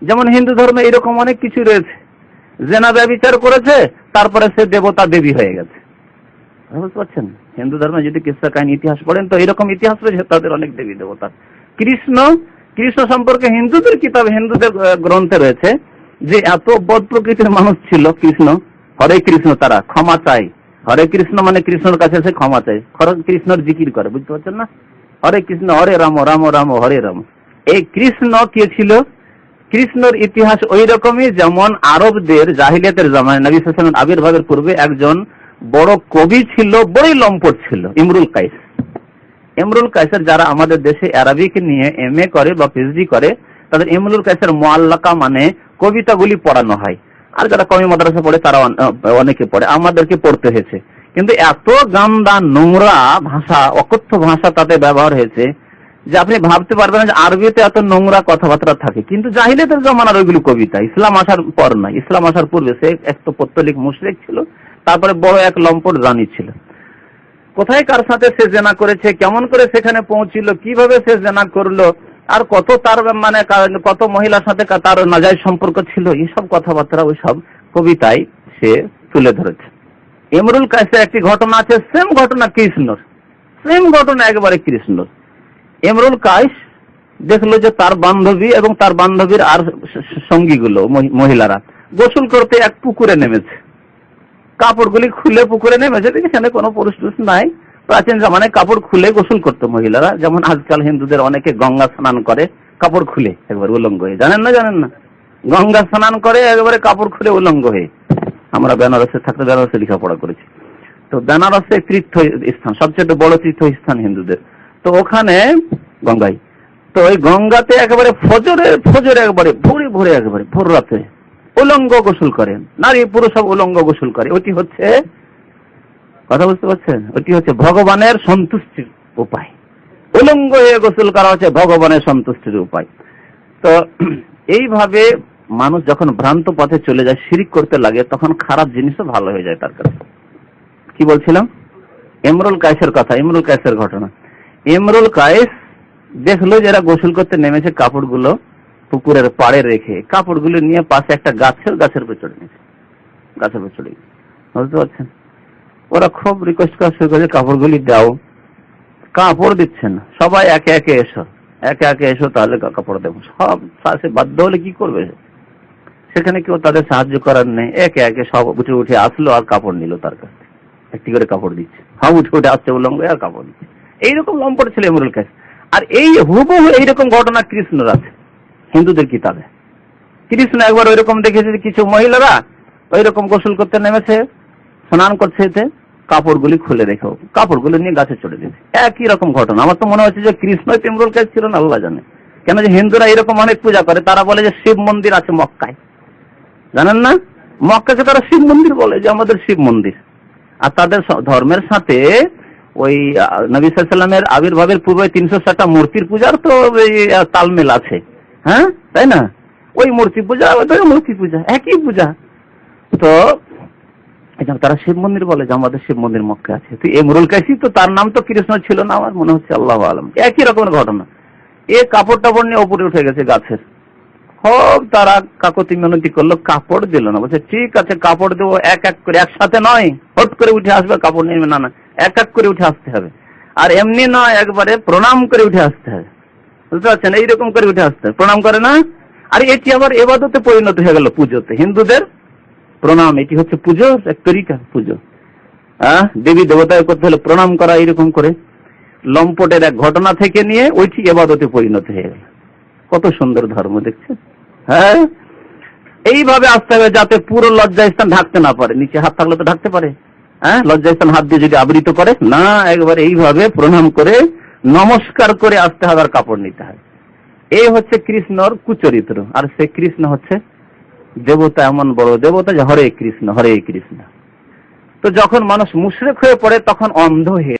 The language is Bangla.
যেমন হিন্দু ধর্মে এরকম অনেক কিছু রয়েছে, জেনা ব্যভিচার করেছে তারপরে সে দেবতা দেবী হয়ে গেছে। বুঝতে পারছেন? হিন্দু ধর্মে যদি কিসসা কাহিনী ইতিহাস পড়েন তো এরকম ইতিহাস রয়েছে, তাদের অনেক দেবী দেবতা। কৃষ্ণ সম্পর্কে হিন্দুদের কিতাব, হিন্দুদের গ্রন্থে রয়েছে যে এত বদ প্রকৃতির মানুষ ছিল কৃষ্ণ। হরে কৃষ্ণ, তারা ক্ষমা চায়। হরে কৃষ্ণ মানে কৃষ্ণের কাছে সে ক্ষমা চায়, কৃষ্ণর জিকির করে। বুঝতে পারছেন না? হরে কৃষ্ণ হরে রাম, রাম রাম হরে রাম। এই কৃষ্ণ কে ছিল? কৃষ্ণর ইতিহাস ওই রকমই যেমন আরবদের জাহিলিয়াতের জামানায় নবী সাল্লাল্লাহু আলাইহি ওয়াসাল্লাম আবির্ভাবের পূর্বে একজন বড় কবি ছিল, বড়ই লম্পট ছিল, ইমরুল কাইস। ইমরুল কাইসের যারা আমাদের দেশে আরবিক নিয়ে এমএ করে বা পিএইচডি করে, তাদের ইমরুল কাইসের মুআল্লাকা মানে কবিতাগুলি পড়ানো হয়। আর যারা কওমি মাদ্রাসা পড়ে তারা অনেকে পড়ে, আমাদেরকে পড়তে হয়েছে। কিন্তু এত গান্দা নোংরা ভাষা, অকথ্য ভাষা তাতে ব্যবহার হয়েছে যে আপনি ভাবতে পারবেন যে আরবিতে এত নোংরা কথাবার্তা থাকে। কিন্তু জাহিলিয়াতের জমানার ওইগুলো কবিতা, ইসলাম আসার পর নয়, ইসলাম আসার পূর্বে। সে এক তো পত্তলিক মুশরিক ছিল, তারপরে বড় এক লম্পট জানি ছিল। কোথায় কার সাথে সে জেনা করেছে, কেমন করে সেখানে পৌঁছিল, কিভাবে সে জেনা করলো, আর কত তার মানে কত মহিলার সাথে তার নাজায়েজ সম্পর্ক ছিল, এইসব কথাবার্তা ওই সব কবিতায় সে তুলে ধরেছে। ইমরুল কাইসের একটি ঘটনা আছে, সেম ঘটনা কৃষ্ণর, সেম ঘটনা একেবারে কৃষ্ণর। ইমরুল কাইস দেখলো যে তার বান্ধবী এবং তার বান্ধবীর আর সঙ্গীগুলো মহিলারা গোসল করতে এক পুকুরে নেমেছে। কাপড়গুলি খুলে পুকুরে নেমেছে, সেখানে কোনো পুরুষ নাই। প্রাচীন জামানায় কাপড় খুলে গোসল করতো মহিলারা, যেমন আজকাল হিন্দুদের অনেকে গঙ্গা স্নান করে কাপড় খুলে একবার উলঙ্গ হয়ে। জানেন না? গঙ্গা স্নান করে একেবারে কাপড় খুলে উলঙ্গ হয়ে। আমরা বেনারসে থাকতে বেনারসে লেখাপড়া করেছি, তো বেনারসে তীর্থ স্থান, সবচেয়ে বড় তীর্থ স্থান হিন্দুদের। তো ওখানে গঙ্গায়, তো ওই গঙ্গাতে একেবারে ফজরে একবারে ভোরে একেবারে ভোর রাতে উলঙ্গ গোসল করেন, নারী পুরুষ সব উলঙ্গ গোসল করে। ওটি হচ্ছে, কথা বুঝতে পারছেন, ওটি হচ্ছে ভগবানের সন্তুষ্টির উপায়। উলঙ্গ হয়ে গোসল করা হচ্ছে ভগবানের সন্তুষ্টির উপায়। তো এইভাবে মানুষ যখন ভ্রান্ত পথে চলে যায়, শিরিক করতে লাগে, তখন খারাপ জিনিসও ভালো হয়ে যায় তার কাছে। কি বলছিলাম? ইমরুল কাইসের কথা, ইমরুল কাইসের ঘটনা। ইমরুল কাইস দেখলো যে এরা গোসল করতে নেমেছে, কাপড়গুলো পুকুরের পাড়ে রেখে কাপড়গুলো নিয়ে পাশে একটা গাছের উপর চড়ে নিয়েছে, গাছের উপর চড়ে। বুঝতে পারছেন? ওরা খুব রিকোয়েস্ট করা শুরু করেছে, কাপড়গুলি দাও। কাপড় দিচ্ছে না, সবাই একে একে এসো তাহলে কাপড় দেবো। সব সাথে বাধ্য হলে কি করবে? সেখানে কেউ তাদের সাহায্য করার নেই, একে একে সব উঠে আসলো আর কাপড় নিল তার কাছে। একটি করে কাপড় দিচ্ছে, সব উঠে আসছে উলঙ্গ আর কাপড় দিচ্ছে। এইরকম লম্পট ছিল ইমরুল কাইস। আর এই হুবহু এইরকম ঘটনা কৃষ্ণর আছে হিন্দুদের কিতাবে। কৃষ্ণ একবার ওইরকম দেখেছে যে কিছু মহিলারা ওইরকম গোসল করতে নেমেছে, স্নান করছে, এতে কাপড়গুলি খুলে রেখেও কাপড়গুলো নিয়ে গাছে চড়ে দিয়েছে। একই রকম ঘটনা। আমার তো মনে হচ্ছে যে কৃষ্ণ ইমরুল কাইস ছিল না, আল্লাহ জানে। কেন যে হিন্দুরা এরকম অনেক পূজা করে, তারা বলে যে শিব মন্দির আছে মক্কায়, জানেন না? মক্কাকে তারা শিব মন্দির বলে, যে আমাদের শিব মন্দির। আর তাদের ধর্মের সাথে ওই নবী সাল্লাল্লাহু আলাইহি ওয়াসাল্লামের আবির্ভাবের পূর্বে 360টা মূর্তির পূজার তো তালমেল আছে, হ্যাঁ, তাই না? ওই মূর্তি পূজা, ওই মূর্তি পূজা একই পূজা। তো তারা শিব মন্দির বলে যে আমাদের শিব মন্দির মক্কা আছে। তো ইমরুল কাইসি তো, তার নাম তো কৃষ্ণ ছিল না, আমার মনে হচ্ছে, আল্লাহু আলাম। একই রকমের ঘটনা। এ কাপড় টাপড় নিয়ে উপরে উঠে গেছে গাছের। সব তারা কাকতি মিনতি করলো, কাপড় দিল না। বলছে ঠিক আছে কাপড় দেবো, এক এক করে, একসাথে নয়, হট করে উঠে আসবে কাপড় নিয়ে, না এক এক করে উঠে আসতে হবে। আর এমনি নয়, একবারে প্রণাম করে উঠে আসতে হবে। বুঝতে পারছেন? এইরকম করে উঠে আসতে হবে, প্রণাম করে না। আর এটি আবার ইবাদতে পরিণত হয়ে গেল, পুজোতে। হিন্দুদের প্রণাম, এটি হচ্ছে পুজোর এক তরিকা, পুজো। দেবী দেবতায় করতে হলে প্রণাম করা, এরকম করে লম্পটের এক ঘটনা থেকে নিয়ে ওইটি ইবাদতে পরিণত হয়ে গেল। কত সুন্দর ধর্ম দেখছে। হ্যাঁ, এইভাবে আসতে হবে যাতে পুরো লজ্জাস্থান ঢাকতে না পারে। নিচে হাত থাকলে তো ঢাকতে পারে, হ্যাঁ, লজ্জাস্থান হাত দিয়ে যদি আবৃত করে না, একবারে এইভাবে প্রণাম করে নমস্কার করে আসতে হবে আর কাপড় নিতে হবে। এই হচ্ছে কৃষ্ণর কুচরিত্র। আর সে কৃষ্ণ হচ্ছে দেবতা, এমন বড় দেবতা যে হরে কৃষ্ণ হরে কৃষ্ণ। তো যখন মানুষ মুশরিক হয়ে পড়ে তখন অন্ধ হয়ে